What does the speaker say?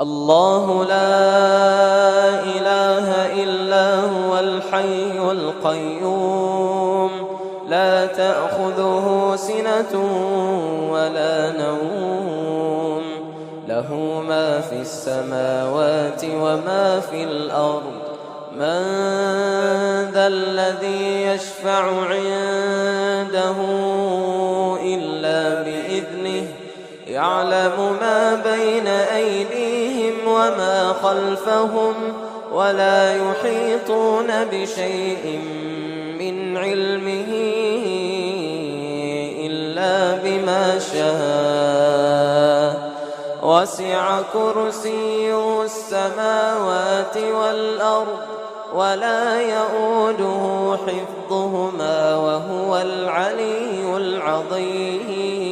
الله لا إله إلا هو الحي القيوم لا تأخذه سنة ولا نوم له ما في السماوات وما في الأرض من ذا الذي يشفع عنده إلا بإذنه يعلم ما بين أيديهم وما خلفهم ولا يحيطون بشيء من علمه إلا بما شاء وسع كرسيه السماوات والأرض ولا يؤوده حفظهما وهو العلي العظيم